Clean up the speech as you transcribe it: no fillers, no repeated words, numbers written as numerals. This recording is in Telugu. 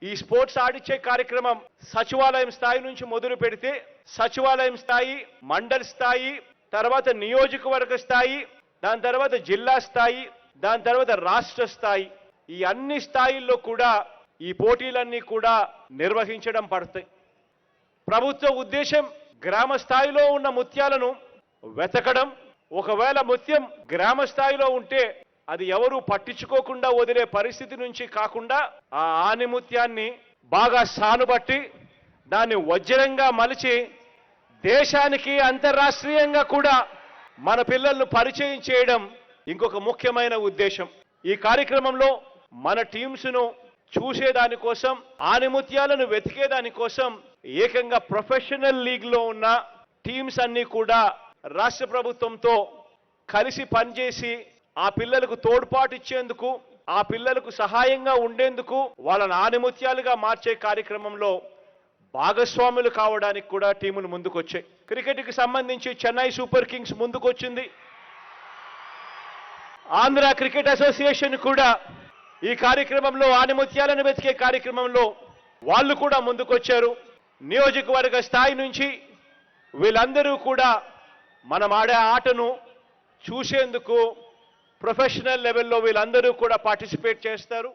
ఈ స్పోర్ట్స్ ఆడిచ్చే కార్యక్రమం సచివాలయం స్థాయి నుంచి మొదలు పెడితే సచివాలయం స్థాయి, మండల్ స్థాయి, తర్వాత నియోజకవర్గ స్థాయి, దాని తర్వాత జిల్లా స్థాయి, దాని తర్వాత రాష్ట్ర స్థాయి, ఈ అన్ని స్థాయిల్లో కూడా ఈ పోటీలన్నీ కూడా నిర్వహించడం పడతాయి. ప్రభుత్వ ఉద్దేశం గ్రామ స్థాయిలో ఉన్న ముత్యాలను వెతకడం. ఒకవేళ ముత్యం గ్రామ స్థాయిలో ఉంటే అది ఎవరు పట్టించుకోకుండా వదిలే పరిస్థితి నుంచి కాకుండా ఆ ఆనిముత్యాన్ని బాగా సానుబట్టి దాన్ని వజ్రంగా మలిచి దేశానికి అంతర్రాష్ట్రీయంగా కూడా మన పిల్లలను పరిచయం చేయడం ఇంకొక ముఖ్యమైన ఉద్దేశం. ఈ కార్యక్రమంలో మన టీమ్స్ను చూసేదానికోసం, ఆనిముత్యాలను వెతికేదానికోసం ఏకంగా ప్రొఫెషనల్ లీగ్లో ఉన్న టీమ్స్ అన్నీ కూడా రాష్ట్ర ప్రభుత్వంతో కలిసి పనిచేసి ఆ పిల్లలకు తోడ్పాటు ఇచ్చేందుకు, ఆ పిల్లలకు సహాయంగా ఉండేందుకు, వాళ్ళని ఆనిముత్యాలుగా మార్చే కార్యక్రమంలో భాగస్వాములు కావడానికి కూడా టీములు ముందుకొచ్చాయి. క్రికెట్కి సంబంధించి చెన్నై సూపర్ కింగ్స్ ముందుకొచ్చింది. ఆంధ్ర క్రికెట్ అసోసియేషన్ కూడా ఈ కార్యక్రమంలో, ఆనిముత్యాలను వెతికే కార్యక్రమంలో వాళ్ళు కూడా ముందుకొచ్చారు. నియోజకవర్గ స్థాయి నుంచి వీళ్ళందరూ కూడా మనం ఆడే ఆటను చూసేందుకు ప్రొఫెషనల్ లెవెల్లో వీళ్ళందరూ కూడా పార్టిసిపేట్ చేస్తారు.